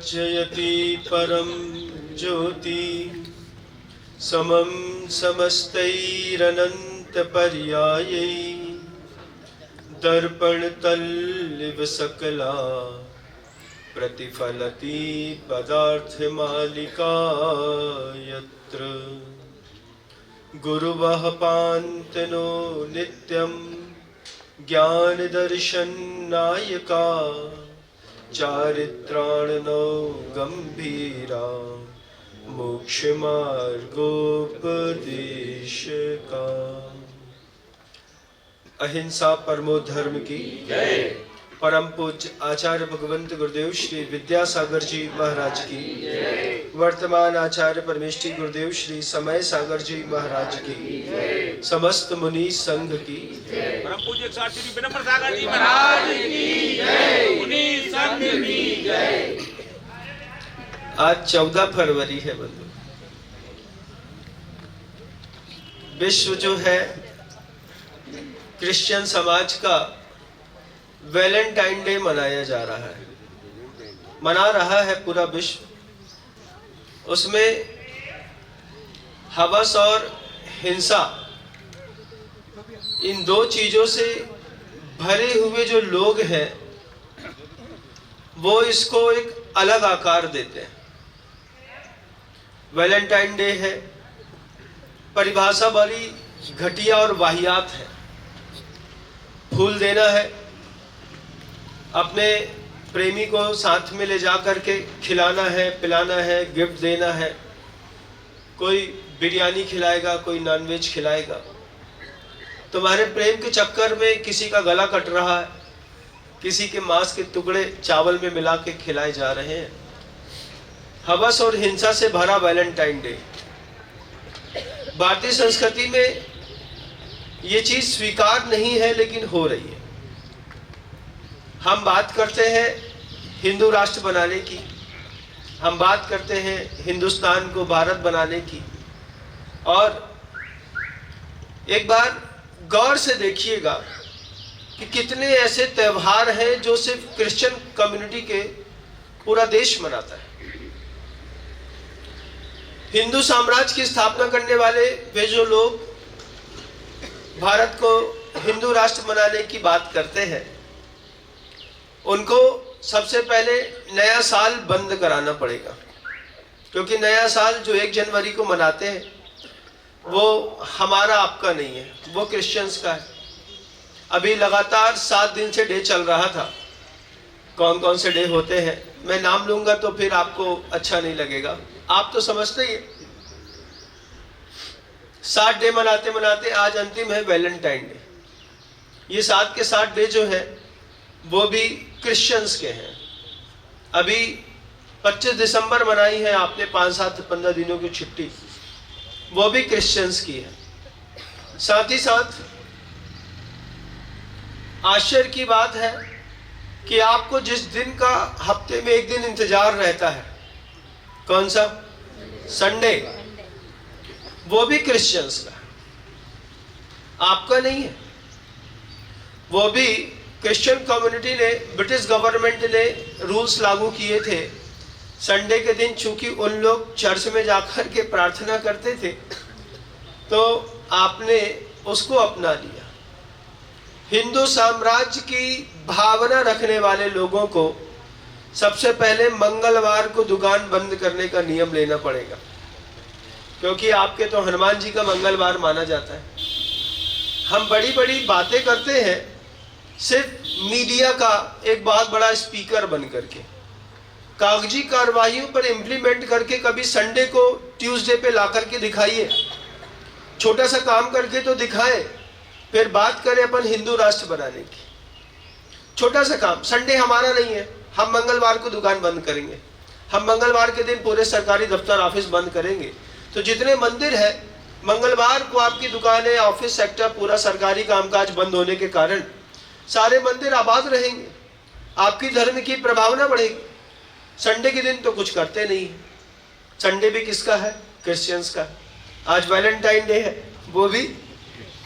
प्रज्वलति परम ज्योति समं समस्तैरनंत पर्यायै दर्पण तल्लिव सकला प्रतिफलति पदार्थ मालिका यत्र गुरुवः पान्तनो नित्यं ज्ञान दर्शन नायका चारित्राणनो गंभीरा मोक्ष मार्गोपदेशका। अहिंसा परमो धर्म की जय। परम पूज्य आचार्य भगवंत गुरुदेव श्री विद्यासागर जी महाराज की जय। वर्तमान आचार्य परमेष्ठी गुरुदेव श्री समय सागर जी महाराज की जय। समस्त मुनि संघ की जय। परम पूज्य श्री विनम्र सागर जी महाराज की जय। मुनि संघ की जय। आज 14 फरवरी है बंधु। विश्व जो है क्रिश्चियन समाज का वैलेंटाइन डे मनाया जा रहा है, मना रहा है पूरा विश्व। उसमें हवस और हिंसा, इन दो चीजों से भरे हुए जो लोग हैं वो इसको एक अलग आकार देते हैं। वैलेंटाइन डे है, परिभाषा बड़ी घटिया और वाहियात है। फूल देना है, अपने प्रेमी को साथ में ले जा करके खिलाना है, पिलाना है, गिफ्ट देना है। कोई बिरयानी खिलाएगा, कोई नॉनवेज खिलाएगा। तुम्हारे प्रेम के चक्कर में किसी का गला कट रहा है, किसी के मांस के टुकड़े चावल में मिला के खिलाए जा रहे हैं। हवस और हिंसा से भरा वैलेंटाइन डे। भारतीय संस्कृति में ये चीज स्वीकार नहीं है, लेकिन हो रही है। हम बात करते हैं हिंदू राष्ट्र बनाने की, हम बात करते हैं हिंदुस्तान को भारत बनाने की। और एक बार गौर से देखिएगा कि कितने ऐसे त्योहार हैं जो सिर्फ क्रिश्चियन कम्युनिटी के पूरा देश मनाता है। हिंदू साम्राज्य की स्थापना करने वाले वे जो लोग भारत को हिंदू राष्ट्र बनाने की बात करते हैं, उनको सबसे पहले नया साल बंद कराना पड़ेगा, क्योंकि नया साल जो 1 जनवरी को मनाते हैं वो हमारा आपका नहीं है, वो क्रिश्चियंस का है। अभी लगातार 7 दिन से डे चल रहा था। कौन कौन से डे होते हैं मैं नाम लूंगा तो फिर आपको अच्छा नहीं लगेगा, आप तो समझते ही हैं। 7 डे मनाते मनाते आज अंतिम है वैलेंटाइन डे। ये 7 के 7 डे जो है वो भी क्रिश्चियंस के हैं। अभी 25 दिसंबर मनाई है आपने, 5-7-15 दिनों की छुट्टी, वो भी क्रिश्चियंस की है। साथ ही साथ आश्चर्य की बात है कि आपको जिस दिन का हफ्ते में एक दिन इंतजार रहता है, कौन सा? संडे, वो भी क्रिश्चियंस का है, आपका नहीं है। वो भी क्रिश्चियन कम्युनिटी ने, ब्रिटिश गवर्नमेंट ने रूल्स लागू किए थे। संडे के दिन चूंकि उन लोग चर्च में जाकर के प्रार्थना करते थे, तो आपने उसको अपना लिया। हिंदू साम्राज्य की भावना रखने वाले लोगों को सबसे पहले मंगलवार को दुकान बंद करने का नियम लेना पड़ेगा, क्योंकि आपके तो हनुमान जी का मंगलवार माना जाता है। हम बड़ी बड़ी बातें करते हैं सिर्फ मीडिया का एक बहुत बड़ा स्पीकर बन करके, कागजी कार्रवाइयों पर इम्प्लीमेंट करके। कभी संडे को ट्यूसडे पे ला करके दिखाइए, छोटा सा काम करके तो दिखाएं, फिर बात करें अपन हिंदू राष्ट्र बनाने की। छोटा सा काम, संडे हमारा नहीं है, हम मंगलवार को दुकान बंद करेंगे, हम मंगलवार के दिन पूरे सरकारी दफ्तर ऑफिस बंद करेंगे। तो जितने मंदिर है, मंगलवार को आपकी दुकानें, ऑफिस सेक्टर, पूरा सरकारी कामकाज बंद होने के कारण सारे मंदिर आबाद रहेंगे, आपकी धर्म की प्रभावना बढ़ेगी। संडे के दिन तो कुछ करते नहीं। संडे भी किसका है? क्रिश्चियंस का। आज वैलेंटाइन डे है, वो भी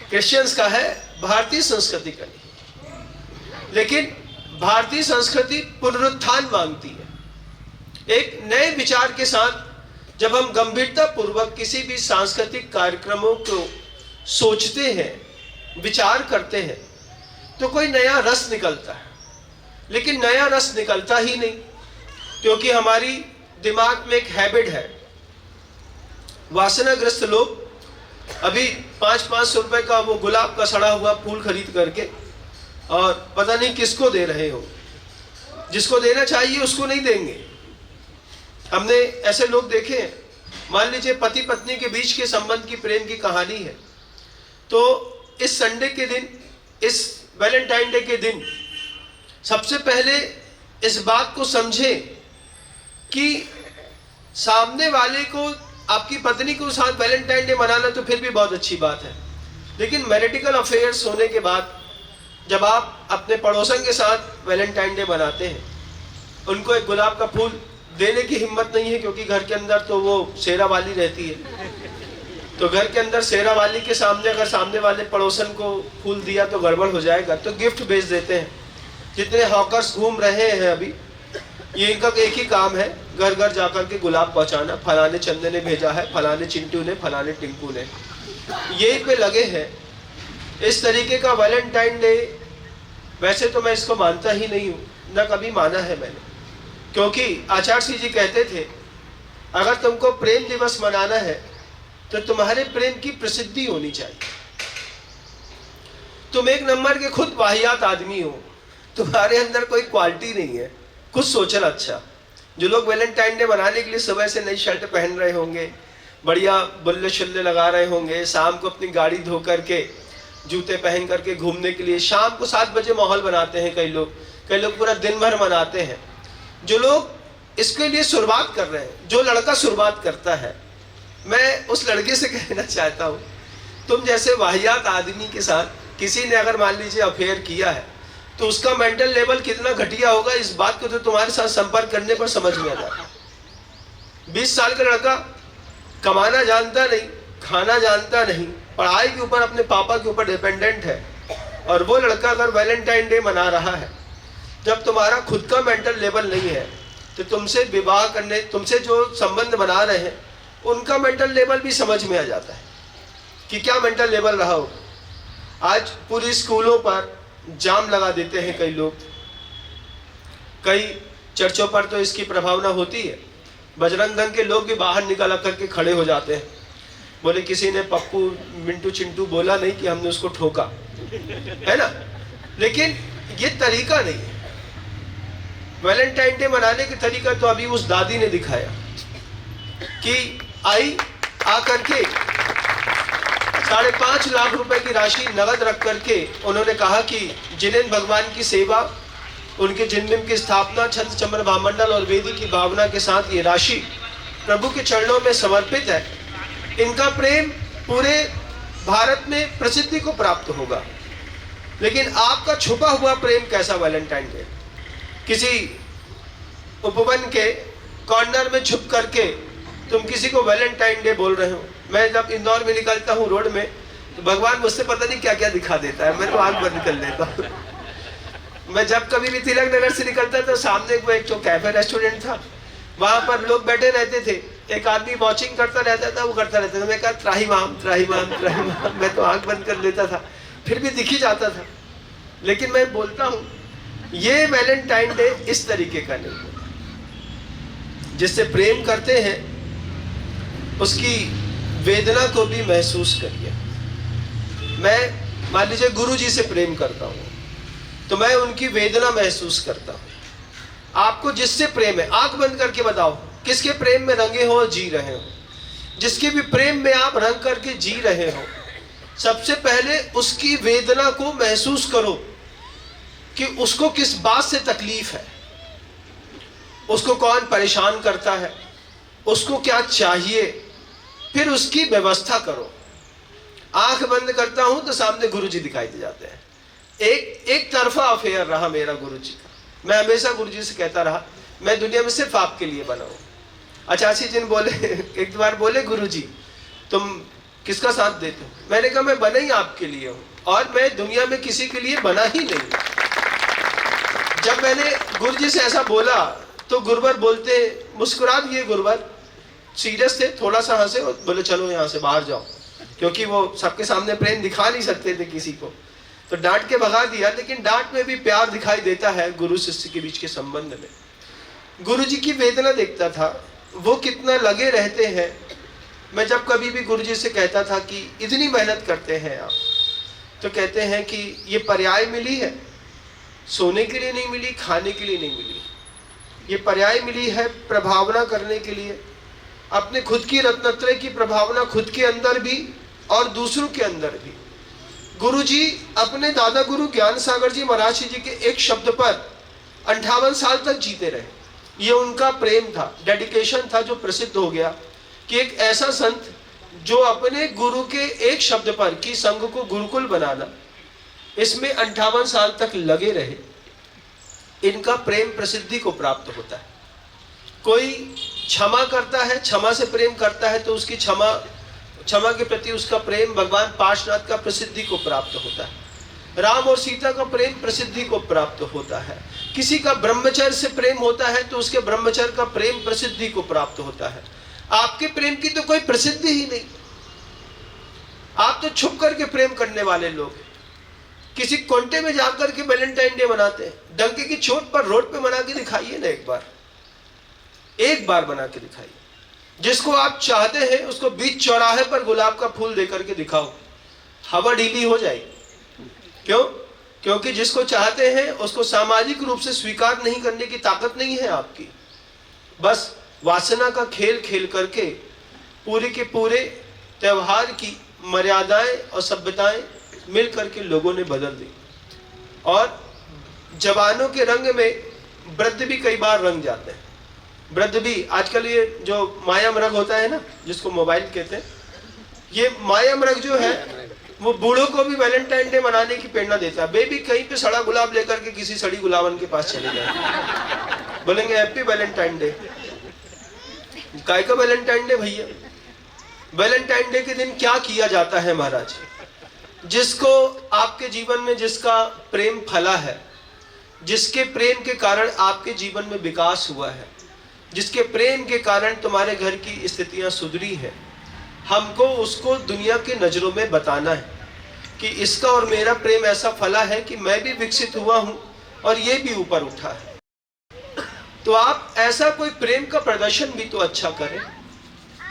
क्रिश्चियंस का है, भारतीय संस्कृति का नहीं। लेकिन भारतीय संस्कृति पुनरुत्थान मांगती है। एक नए विचार के साथ जब हम गंभीरता पूर्वक किसी भी सांस्कृतिक कार्यक्रमों को सोचते हैं, विचार करते हैं, तो कोई नया रस निकलता है। लेकिन नया रस निकलता ही नहीं, क्योंकि हमारी दिमाग में एक हैबिट है। वासनाग्रस्त लोग अभी 500 रुपए का वो गुलाब का सड़ा हुआ फूल खरीद करके और पता नहीं किसको दे रहे हो, जिसको देना चाहिए उसको नहीं देंगे। हमने ऐसे लोग देखे हैं। मान लीजिए पति पत्नी के बीच के संबंध की, प्रेम की कहानी है, तो इस संडे के दिन, इस वैलेंटाइन डे के दिन सबसे पहले इस बात को समझें कि सामने वाले को, आपकी पत्नी को साथ वैलेंटाइन डे मनाना तो फिर भी बहुत अच्छी बात है, लेकिन मैरिटिकल अफेयर्स होने के बाद जब आप अपने पड़ोसन के साथ वैलेंटाइन डे मनाते हैं, उनको एक गुलाब का फूल देने की हिम्मत नहीं है, क्योंकि घर के अंदर तो वो शेरा वाली रहती है। तो घर के अंदर शेरा वाली के सामने अगर सामने वाले पड़ोसन को फूल दिया तो गड़बड़ हो जाएगा, तो गिफ्ट भेज देते हैं। जितने हॉकर्स घूम रहे हैं अभी, ये इनका एक ही काम है, घर घर जाकर के गुलाब पहुंचाना। फलाने चंदे ने भेजा है, फलाने चिंटू ने, फलाने टिंकू ने, यही पे लगे हैं। इस तरीके का वैलेंटाइन डे वैसे तो मैं इसको मानता ही नहीं हूँ, न कभी माना है मैंने, क्योंकि आचार्य श्री जी कहते थे अगर तुमको प्रेम दिवस मनाना है तो तुम्हारे प्रेम की प्रसिद्धि होनी चाहिए। तुम एक नंबर के खुद वाहियात आदमी हो, तुम्हारे अंदर कोई क्वालिटी नहीं है, कुछ सोचना अच्छा। जो लोग वैलेंटाइन डे मनाने के लिए सुबह से नई शर्ट पहन रहे होंगे, बढ़िया बुल्ले शुल्ले लगा रहे होंगे, शाम को अपनी गाड़ी धो करके, जूते पहन करके घूमने के लिए शाम को 7 बजे माहौल बनाते हैं। कई लोग पूरा दिन भर मनाते हैं। जो लोग इसके लिए शुरुआत कर रहे हैं, जो लड़का शुरुआत करता है, मैं उस लड़के से कहना चाहता हूँ, तुम जैसे वाहियात आदमी के साथ किसी ने अगर मान लीजिए अफेयर किया है, तो उसका मेंटल लेवल कितना घटिया होगा, इस बात को तो तुम्हारे साथ संपर्क करने पर समझ में आ जाता है। 20 साल का लड़का कमाना जानता नहीं, खाना जानता नहीं, पढ़ाई के ऊपर अपने पापा के ऊपर डिपेंडेंट है, और वो लड़का अगर वैलेंटाइन डे मना रहा है, जब तुम्हारा खुद का मेंटल लेवल नहीं है, तो तुमसे विवाह करने, तुमसे जो संबंध बना रहे हैं, उनका मेंटल लेवल भी समझ में आ जाता है कि क्या मेंटल लेवल रहा हो। आज पूरी स्कूलों पर जाम लगा देते हैं कई लोग, कई चर्चों पर तो इसकी प्रभावना होती है। बजरंग दल के लोग भी बाहर निकल करके खड़े हो जाते हैं, बोले किसी ने पप्पू मिंटू चिंटू बोला नहीं कि हमने उसको ठोका, है ना। लेकिन ये तरीका नहीं है। वैलेंटाइन डे मनाने का तरीका तो अभी उस दादी ने दिखाया कि आई आकर के 5.5 लाख रुपए की राशि नगद रख करके उन्होंने कहा कि जिनेन भगवान की सेवा, उनके जन्म की स्थापना, छत्र चंद्र भामंडल और वेदी की भावना के साथ ये राशि प्रभु के चरणों में समर्पित है। इनका प्रेम पूरे भारत में प्रसिद्धि को प्राप्त होगा। लेकिन आपका छुपा हुआ प्रेम कैसा वैलेंटाइन डे? किसी उपवन के कॉर्नर में छुप करके तुम किसी को वैलेंटाइन डे बोल रहे हो। मैं जब इंदौर में निकलता हूँ रोड में, तो भगवान मुझसे पता नहीं क्या क्या दिखा देता है, मैं तो आंख बंद कर लेता हूँ। मैं जब कभी भी तिलक नगर से निकलता तो सामने को एक जो कैफे रेस्टोरेंट था, वहां पर लोग बैठे रहते थे, एक आदमी वॉचिंग करता रहता था, वो करता रहता था। मैं कहा त्राहिमाम त्राहिमाम त्राहिमाम, मैं तो आंख बंद कर लेता था, फिर भी दिख ही जाता था। लेकिन मैं बोलता हूँ ये वैलेंटाइन डे इस तरीके का नहीं होता। जिससे प्रेम करते हैं उसकी वेदना को भी महसूस करिए। मैं मान लीजिए गुरु जी से प्रेम करता हूँ, तो मैं उनकी वेदना महसूस करता हूँ। आपको जिससे प्रेम है, आंख बंद करके बताओ किसके प्रेम में रंगे हो, जी रहे हो। जिसके भी प्रेम में आप रंग करके जी रहे हो, सबसे पहले उसकी वेदना को महसूस करो कि उसको किस बात से तकलीफ है, उसको कौन परेशान करता है, उसको क्या चाहिए, फिर उसकी व्यवस्था करो। आंख बंद करता हूं तो सामने गुरु जी दिखाई दे जाते हैं। एक तरफा अफेयर रहा मेरा गुरु जी का। मैं हमेशा गुरु जी से कहता रहा मैं दुनिया में सिर्फ आपके लिए बना हूं। आचार्य जी ने बोले, एक बार बोले गुरु जी तुम किसका साथ देते हो? मैंने कहा मैं बना ही आपके लिए हूं, और मैं दुनिया में किसी के लिए बना ही नहीं। जब मैंने गुरु जी से ऐसा बोला तो गुरुवर बोलते मुस्कुरा दिए गुरुवर, सीरियस थे, थोड़ा सा हंसे और बोले चलो यहाँ से बाहर जाओ, क्योंकि वो सबके सामने प्रेम दिखा नहीं सकते थे किसी को, तो डांट के भगा दिया। लेकिन डांट में भी प्यार दिखाई देता है गुरु शिष्य के बीच के संबंध में। गुरु जी की वेदना देखता था, वो कितना लगे रहते हैं। मैं जब कभी भी गुरु जी से कहता था कि इतनी मेहनत करते हैं आप, तो कहते हैं कि ये पर्याय मिली है, सोने के लिए नहीं मिली, खाने के लिए नहीं मिली, ये पर्याय मिली है प्रभावना करने के लिए, अपने खुद की रत्नत्रय की प्रभावना खुद के अंदर भी और दूसरों के अंदर भी। गुरु जी अपने दादा गुरु ज्ञान सागर जी महाराज जी के एक शब्द पर 58 साल तक जीते रहे। ये उनका प्रेम था, डेडिकेशन था, जो प्रसिद्ध हो गया कि एक ऐसा संत जो अपने गुरु के एक शब्द पर कि संघ को गुरुकुल बनाना, इसमें 58 साल तक लगे रहे। इनका प्रेम प्रसिद्धि को प्राप्त होता है। कोई क्षमा करता है, क्षमा से प्रेम करता है, तो उसकी क्षमा के प्रति उसका प्रेम भगवान पार्श्वनाथ का प्रसिद्धि को प्राप्त होता है। राम और सीता का प्रेम प्रसिद्धि को प्राप्त होता है। किसी का ब्रह्मचर्य से प्रेम होता है तो उसके ब्रह्मचर्य का प्रेम प्रसिद्धि को प्राप्त होता है। आपके प्रेम की तो कोई प्रसिद्धि ही नहीं, आप तो छुप करके प्रेम करने वाले लोग। किसी कोंटे में जाकर के वैलेंटाइन डे मनाते हैं, डंके की चोट पर रोड पे मना के दिखाइए ना, एक बार बना के दिखाइए। जिसको आप चाहते हैं उसको बीच चौराहे पर गुलाब का फूल देकर के दिखाओ, हवा ढीली हो जाएगी। क्यों? क्योंकि जिसको चाहते हैं उसको सामाजिक रूप से स्वीकार नहीं करने की ताकत नहीं है आपकी। बस वासना का खेल खेल करके पूरे के पूरे त्योहार की मर्यादाएं और सभ्यताएं मिल करके लोगों ने बदल दी, और जवानों के रंग में वृद्ध भी कई बार रंग जाते हैं। वृद्ध भी आजकल ये जो माया मृग होता है ना, जिसको मोबाइल कहते हैं, ये माया मृग जो है वो बूढ़ों को भी वैलेंटाइन डे मनाने की प्रेरणा देता है। बेबी कहीं पे सड़ा गुलाब लेकर के किसी सड़ी गुलाबन के पास चले जाए, बोलेंगे हैप्पी वैलेंटाइन डे। काय का वैलेंटाइन डे भैया? वैलेंटाइन डे के दिन क्या किया जाता है महाराज? जिसको आपके जीवन में जिसका प्रेम फला है, जिसके प्रेम के कारण आपके जीवन में विकास हुआ है, जिसके प्रेम के कारण तुम्हारे घर की स्थितियां सुधरी है, हमको उसको दुनिया की नजरों में बताना है कि इसका और मेरा प्रेम ऐसा फला है कि मैं भी विकसित हुआ हूं और ये भी ऊपर उठा है। तो आप ऐसा कोई प्रेम का प्रदर्शन भी तो अच्छा करें,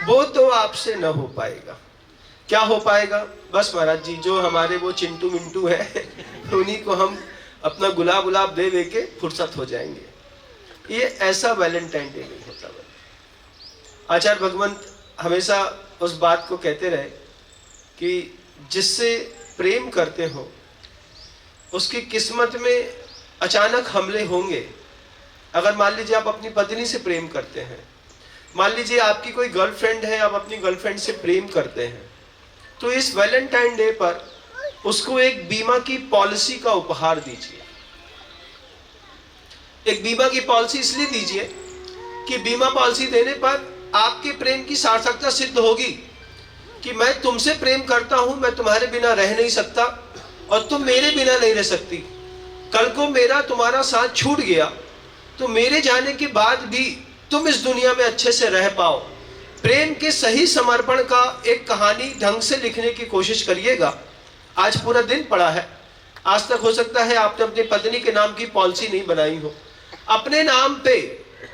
वो तो आपसे न हो पाएगा। क्या हो पाएगा? बस महाराज जी जो हमारे वो चिंटू मिंटू है उन्हीं को हम अपना गुलाब गुलाब दे दे के फुर्सत हो जाएंगे। ये ऐसा वैलेंटाइन डे नहीं होता। आचार्य भगवंत हमेशा उस बात को कहते रहे कि जिससे प्रेम करते हो उसकी किस्मत में अचानक हमले होंगे। अगर मान लीजिए आप अपनी पत्नी से प्रेम करते हैं, मान लीजिए आपकी कोई गर्लफ्रेंड है, आप अपनी गर्लफ्रेंड से प्रेम करते हैं, तो इस वैलेंटाइन डे पर उसको एक बीमा की पॉलिसी का उपहार दीजिए। एक बीमा की पॉलिसी इसलिए दीजिए कि बीमा पॉलिसी देने पर आपके प्रेम की सार्थकता सिद्ध होगी कि मैं तुमसे प्रेम करता हूं, मैं तुम्हारे बिना रह नहीं सकता और तुम मेरे बिना नहीं रह सकती। कल को मेरा तुम्हारा साथ छूट गया तो मेरे जाने के बाद भी तुम इस दुनिया में अच्छे से रह पाओ। प्रेम के सही समर्पण का एक कहानी ढंग से लिखने की कोशिश करिएगा। आज पूरा दिन पड़ा है, आज तक हो सकता है आपने अपनी पत्नी के नाम की पॉलिसी नहीं बनाई हो। अपने नाम पे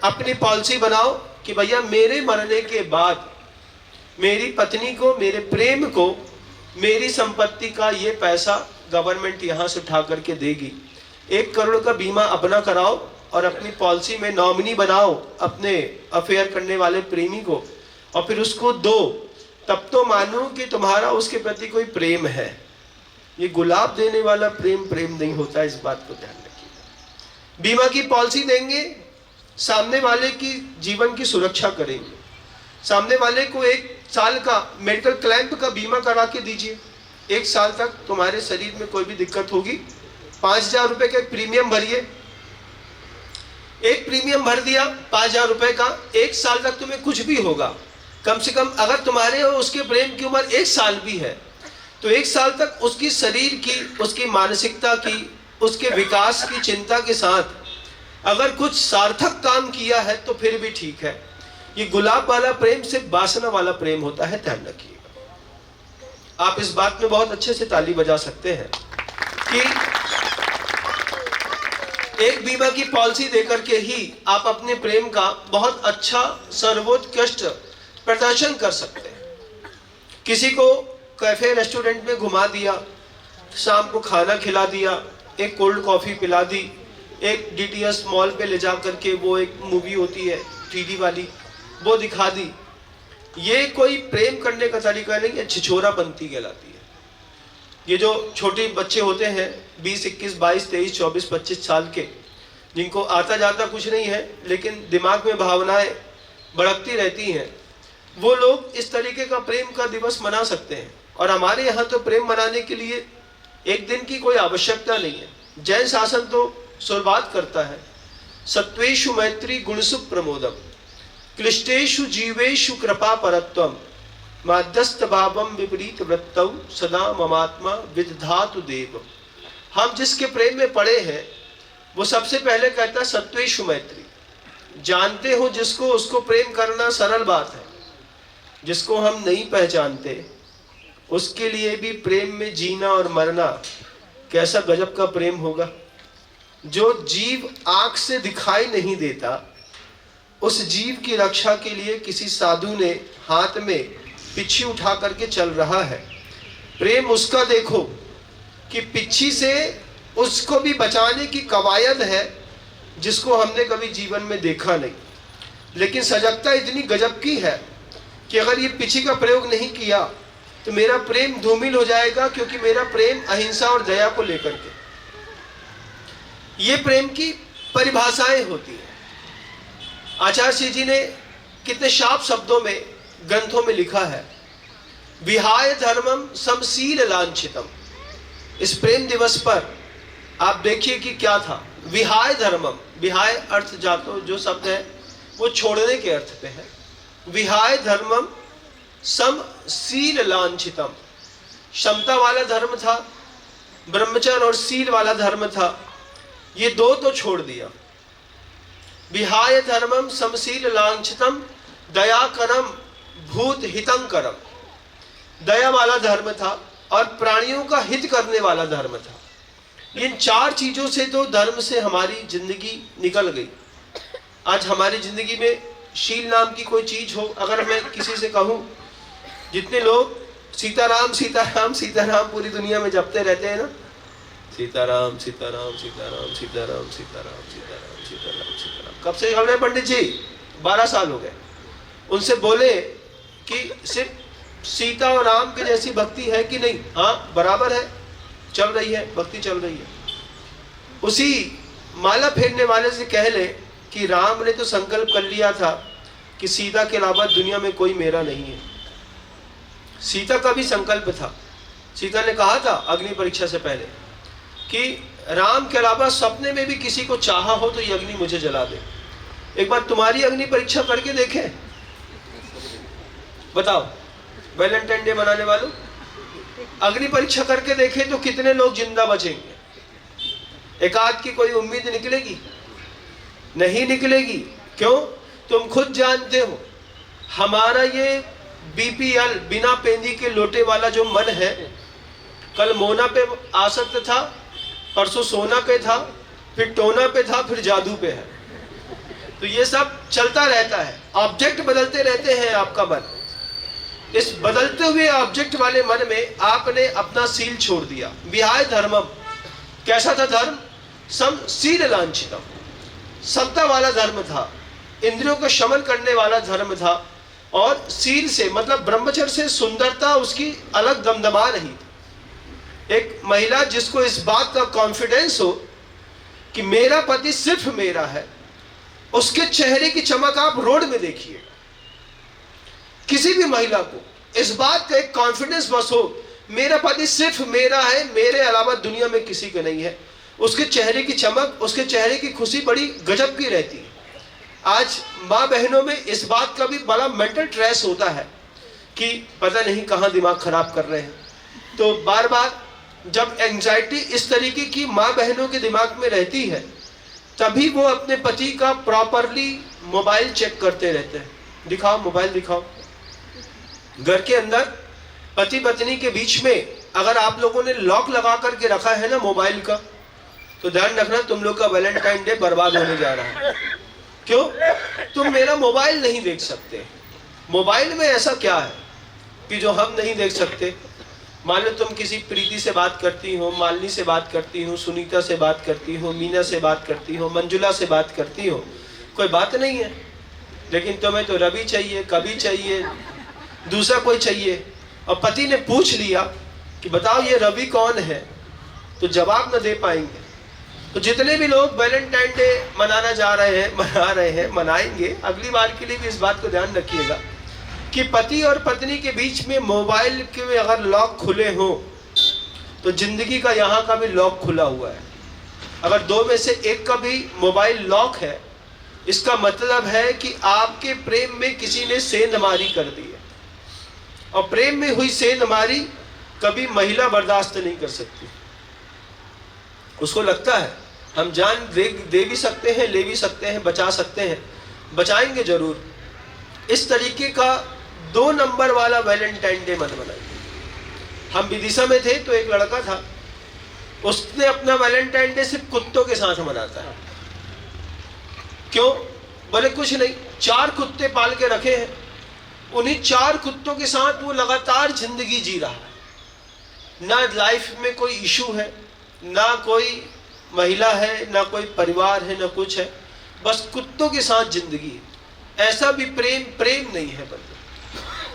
अपनी पॉलिसी बनाओ कि भैया मेरे मरने के बाद मेरी पत्नी को, मेरे प्रेम को, मेरी संपत्ति का ये पैसा गवर्नमेंट यहाँ से उठा करके देगी। 1 करोड़ का बीमा अपना कराओ और अपनी पॉलिसी में नॉमिनी बनाओ अपने अफेयर करने वाले प्रेमी को, और फिर उसको दो। तब तो मानो कि तुम्हारा उसके प्रति कोई प्रेम है। ये गुलाब देने वाला प्रेम प्रेम नहीं होता, इस बात को ध्यान रखिए। बीमा की पॉलिसी देंगे, सामने वाले की जीवन की सुरक्षा करेंगे। सामने वाले को 1 साल का मेडिकल क्लेम का बीमा करा के दीजिए। 1 साल तक तुम्हारे शरीर में कोई भी दिक्कत होगी, 5000 रुपए का प्रीमियम भरिए। एक प्रीमियम भर दिया 5000 रुपए का, 1 साल तक तुम्हें कुछ भी होगा। कम से कम अगर तुम्हारे और उसके प्रेम की उम्र 1 साल भी है तो 1 साल तक उसकी शरीर की, उसकी मानसिकता की, उसके विकास की चिंता के साथ अगर कुछ सार्थक काम किया है तो फिर भी ठीक है। ये गुलाब वाला प्रेम सिर्फ वासना वाला प्रेम होता है, ध्यान रखिएगा। आप इस बात में बहुत अच्छे से ताली बजा सकते हैं कि एक बीमा की पॉलिसी देकर के ही आप अपने प्रेम का बहुत अच्छा सर्वोत्कृष्ट प्रदर्शन कर सकते हैं। किसी को कैफे रेस्टोरेंट में घुमा दिया, शाम को खाना खिला दिया, एक कोल्ड कॉफी पिला दी, एक डीटीएस मॉल पे ले जा करके वो एक मूवी होती है 3D वाली, वो दिखा दी। ये कोई प्रेम करने का तरीका नहीं है, छिछोरापंती कहलाती है। ये जो छोटे बच्चे होते हैं 20, 21, 22, 23, 24, 25 साल के, जिनको आता जाता कुछ नहीं है लेकिन दिमाग में भावनाएं भड़कती रहती हैं, वो लोग इस तरीके का प्रेम का दिवस मना सकते हैं। और हमारे यहाँ तो प्रेम मनाने के लिए एक दिन की कोई आवश्यकता नहीं है। जैन शासन तो शुरुआत करता है, सत्वेषु मैत्री गुणसु प्रमोदम, क्लिष्टेषु जीवेषु कृपा परत्वम, माध्यस्थ भावम विपरीत वृत्तौ सदा ममात्मा विदधातु देव। हम जिसके प्रेम में पड़े हैं वो सबसे पहले कहता है सत्वेषु मैत्री। जानते हो जिसको, उसको प्रेम करना सरल बात है। जिसको हम नहीं पहचानते उसके लिए भी प्रेम में जीना और मरना कैसा गजब का प्रेम होगा। जो जीव आंख से दिखाई नहीं देता, उस जीव की रक्षा के लिए किसी साधु ने हाथ में पिच्छी उठा करके चल रहा है। प्रेम उसका देखो कि पिच्छी से उसको भी बचाने की कवायद है, जिसको हमने कभी जीवन में देखा नहीं। लेकिन सजगता इतनी गजब की है कि अगर ये पिच्छी का प्रयोग नहीं किया तो मेरा प्रेम धूमिल हो जाएगा, क्योंकि मेरा प्रेम अहिंसा और दया को लेकर के। ये प्रेम की परिभाषाएं होती हैं। आचार्य श्री जी ने कितने शार्प शब्दों में ग्रंथों में लिखा है, विहाय धर्मम समशील लांछितम। इस प्रेम दिवस पर आप देखिए कि क्या था। विहाय धर्मम, विहाय अर्थ जातो जो शब्द है वो छोड़ने के अर्थ पे है। विहाय धर्मम समशील लांछितम, क्षमता वाला धर्म था, ब्रह्मचर्य और शील वाला धर्म था, ये दो तो छोड़ दिया। विहाय धर्मम समशील लांछितम दयाकरम भूत हितंकरम, दया वाला धर्म था और प्राणियों का हित करने वाला धर्म था। इन चार चीजों से तो धर्म से हमारी जिंदगी निकल गई। आज हमारी जिंदगी में शील नाम की कोई चीज हो, अगर मैं किसी से कहूं, जितने लोग सीताराम सीताराम सीताराम पूरी दुनिया में जपते रहते हैं ना, सीताराम सीताराम सीताराम सीताराम सीताराम सीताराम सीताराम सीताराम, कब से हमने पंडित जी 12 साल हो गए। उनसे बोले कि सिर्फ सीता और राम के जैसी भक्ति है कि नहीं? हाँ बराबर है, चल रही है, भक्ति चल रही है। उसी माला फेरने वाले से कह ले कि राम ने तो संकल्प कर लिया था कि सीता के अलावा दुनिया में कोई मेरा नहीं है। सीता का भी संकल्प था। सीता ने कहा था अग्नि परीक्षा से पहले कि राम के अलावा सपने में भी किसी को चाहा हो तो ये अग्नि मुझे जला दे। एक बार तुम्हारी अग्नि परीक्षा करके देखें, बताओ वैलेंटाइन डे मनाने वालों, अग्नि परीक्षा करके देखें तो कितने लोग जिंदा बचेंगे? एक आध की कोई उम्मीद निकलेगी? नहीं निकलेगी। क्यों? तुम खुद जानते हो हमारा ये बीपीएल बिना पेंदी के लोटे वाला जो मन है, कल मोना पे आसक्त था, परसों सोना पे था, फिर टोना पे था, फिर जादू पे है। तो ये सब चलता रहता है, ऑब्जेक्ट बदलते रहते हैं आपका मन। इस बदलते हुए ऑब्जेक्ट वाले मन में आपने अपना सील छोड़ दिया। विहाय धर्मम, कैसा था धर्म? समशील लांछितम, समता वाला धर्म था, इंद्रियों का शमन करने वाला धर्म था। और शील से मतलब ब्रह्मचर्य से सुंदरता उसकी अलग दमदमा रही थी। एक महिला जिसको इस बात का कॉन्फिडेंस हो कि मेरा पति सिर्फ मेरा है, उसके चेहरे की चमक आप रोड में देखिए। किसी भी महिला को इस बात का एक कॉन्फिडेंस बस हो, मेरा पति सिर्फ मेरा है, मेरे अलावा दुनिया में किसी का नहीं है, उसके चेहरे की चमक, उसके चेहरे की खुशी बड़ी गजब की रहती है। आज माँ बहनों में इस बात का भी बड़ा मेंटल स्ट्रेस होता है कि पता नहीं कहाँ दिमाग खराब कर रहे हैं। तो बार बार जब एंजाइटी इस तरीके की माँ बहनों के दिमाग में रहती है तभी वो अपने पति का प्रॉपरली मोबाइल चेक करते रहते हैं। दिखाओ मोबाइल दिखाओ। घर के अंदर पति पत्नी के बीच में अगर आप लोगों ने लॉक लगा करके रखा है ना मोबाइल का, तो ध्यान रखना तुम लोग का वैलेंटाइन डे बर्बाद होने जा रहा है। क्यों? तुम मेरा मोबाइल नहीं देख सकते। मोबाइल में ऐसा क्या है कि जो हम नहीं देख सकते? मान लो तुम किसी प्रीति से बात करती हो, मालिनी से बात करती हो, सुनीता से बात करती हो, मीना से बात करती हो, मंजुला से बात करती हो, कोई बात नहीं है। लेकिन तुम्हें तो रवि चाहिए, कवि चाहिए, दूसरा कोई चाहिए। और पति ने पूछ लिया कि बताओ ये रवि कौन है, तो जवाब न दे पाएंगे। तो जितने भी लोग वैलेंटाइन डे मनाना जा रहे हैं, मना रहे हैं, मनाएंगे, अगली बार के लिए भी इस बात को ध्यान रखिएगा कि पति और पत्नी के बीच में मोबाइल के अगर लॉक खुले हो तो जिंदगी का यहाँ का भी लॉक खुला हुआ है। अगर दो में से एक का भी मोबाइल लॉक है, इसका मतलब है कि आपके प्रेम में किसी ने सेंधमारी कर दी है। और प्रेम में हुई सेंधमारी कभी महिला बर्दाश्त नहीं कर सकती। उसको लगता है हम जान दे भी सकते हैं, ले भी सकते हैं, बचा सकते हैं, बचाएंगे जरूर। इस तरीके का 2 नंबर वाला वैलेंटाइन डे मत बनाइए। हम विदिशा में थे तो एक लड़का था, उसने अपना वैलेंटाइन डे सिर्फ कुत्तों के साथ मनाता है। क्यों? बोले कुछ नहीं, 4 कुत्ते पाल के रखे हैं, उन्हीं 4 कुत्तों के साथ वो लगातार जिंदगी जी रहा है। ना लाइफ में कोई इशू है, ना कोई महिला है, ना कोई परिवार है, ना कुछ है, बस कुत्तों के साथ जिंदगी है। ऐसा भी प्रेम नहीं है। बल्कि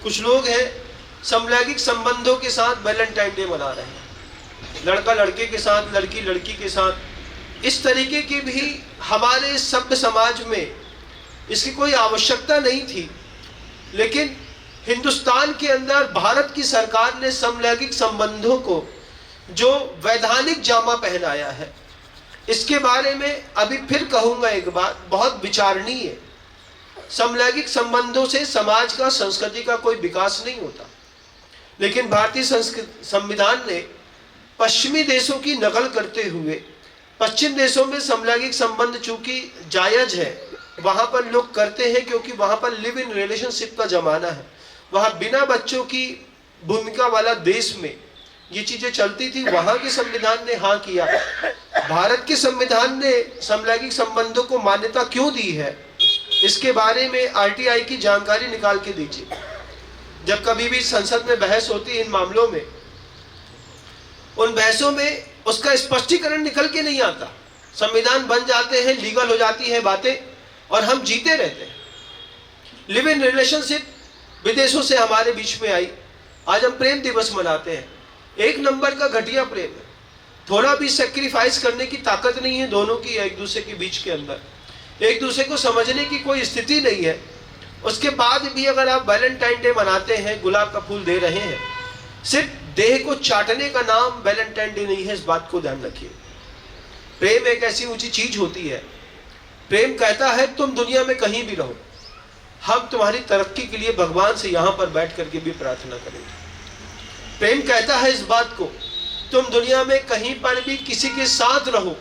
कुछ लोग हैं समलैंगिक संबंधों के साथ वैलेंटाइन डे मना रहे हैं, लड़का लड़के के साथ, लड़की लड़की के साथ। इस तरीके की भी हमारे सभ्य समाज में इसकी कोई आवश्यकता नहीं थी, लेकिन हिंदुस्तान के अंदर भारत की सरकार ने समलैंगिक संबंधों को जो वैधानिक जामा पहनाया है, इसके बारे में अभी फिर कहूंगा एक बात बहुत विचारणीय है। समलैंगिक संबंधों से समाज का, संस्कृति का कोई विकास नहीं होता। लेकिन भारतीय संविधान ने पश्चिमी देशों की नकल करते हुए, पश्चिम देशों में समलैंगिक संबंध चूंकि जायज है, वहां पर लोग करते हैं क्योंकि वहां पर लिव इन रिलेशनशिप का जमाना है। वहां बिना बच्चों की भूमिका वाला देश में ये चीजें चलती थी, वहां के संविधान ने हाँ किया। भारत के संविधान ने समलैंगिक संबंधों को मान्यता क्यों दी है, इसके बारे में आरटीआई की जानकारी निकाल के दीजिए। जब कभी भी संसद में बहस होती है इन मामलों में, उन बहसों में उसका स्पष्टीकरण निकल के नहीं आता। संविधान बन जाते हैं, लीगल हो जाती है बातें, और हम जीते रहते हैं। लिव इन रिलेशनशिप विदेशों से हमारे बीच में आई, आज हम प्रेम दिवस मनाते हैं। 1 नंबर का घटिया प्रेम है, थोड़ा भी सेक्रीफाइस करने की ताकत नहीं है दोनों की एक दूसरे के बीच के अंदर, एक दूसरे को समझने की कोई स्थिति नहीं है। उसके बाद भी अगर आप वैलेंटाइन डे मनाते हैं, गुलाब का फूल दे रहे हैं, सिर्फ देह को चाटने का नाम वैलेंटाइन डे नहीं है, इस बात को ध्यान रखिए। प्रेम एक ऐसी ऊंची चीज होती है, प्रेम कहता है तुम दुनिया में कहीं भी रहो, हम तुम्हारी तरक्की के लिए भगवान से यहाँ पर बैठ करके भी प्रार्थना करेंगे। प्रेम कहता है इस बात को, तुम दुनिया में कहीं पर भी किसी के साथ रहो,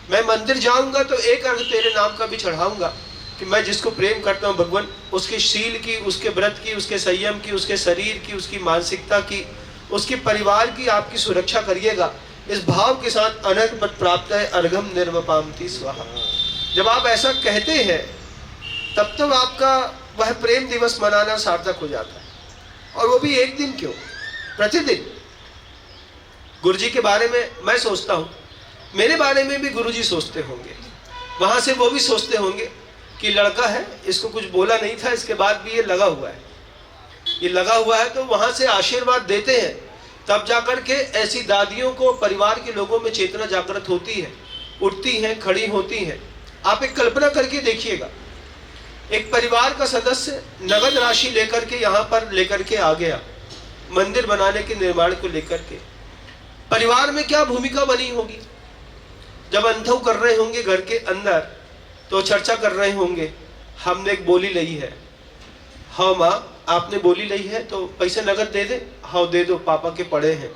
मैं मंदिर जाऊंगा तो एक अर्घ तेरे नाम का भी चढ़ाऊंगा कि मैं जिसको प्रेम करता हूँ भगवान, उसके शील की, उसके व्रत की, उसके संयम की, उसके शरीर की, उसकी मानसिकता की, उसके परिवार की आपकी सुरक्षा करिएगा। इस भाव के साथ अनर्घ मत प्राप्त है अर्घम निर्वपामति स्वाहा। जब आप ऐसा कहते हैं तब तो आपका वह प्रेम दिवस मनाना सार्थक हो जाता है। और वो भी एक दिन क्यों, प्रतिदिन। गुरुजी के बारे में मैं सोचता हूँ, मेरे बारे में भी गुरुजी सोचते होंगे, वहां से वो भी सोचते होंगे कि लड़का है, इसको कुछ बोला नहीं था, इसके बाद भी ये लगा हुआ है, ये लगा हुआ है, तो वहां से आशीर्वाद देते हैं। तब जाकर के ऐसी दादियों को परिवार के लोगों में चेतना जागृत होती है, उठती हैं, खड़ी होती हैं। आप एक कल्पना करके देखिएगा, एक परिवार का सदस्य नगद राशि लेकर के यहाँ पर लेकर के आ गया मंदिर बनाने के निर्माण को लेकर के, परिवार में क्या भूमिका बनी होगी। जब अनुभव कर रहे होंगे घर के अंदर तो चर्चा कर रहे होंगे, हमने एक बोली ली है, हाँ माँ आपने बोली ली है तो पैसे नगद दे दे, हाँ दे दो, पापा के पड़े हैं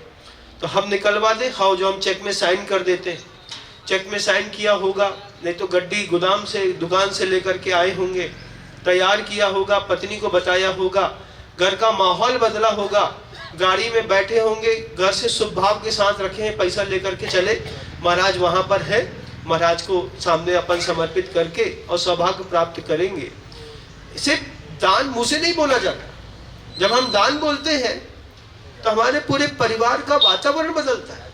तो हम निकलवा दें, हाँ जो हम चेक में साइन कर देते हैं। चेक में साइन किया होगा, नहीं तो गड्डी गोदाम से दुकान से लेकर के आए होंगे, तैयार किया होगा, पत्नी को बताया होगा, घर का माहौल बदला होगा, गाड़ी में बैठे होंगे, घर से शुभ भाव के साथ रखे हैं, पैसा लेकर के चले, महाराज वहां पर है, महाराज को सामने अपन समर्पित करके और सौभाग्य प्राप्त करेंगे। सिर्फ दान मुंह से नहीं बोला जाता। जब हम दान बोलते हैं तो हमारे पूरे परिवार का वातावरण बदलता है।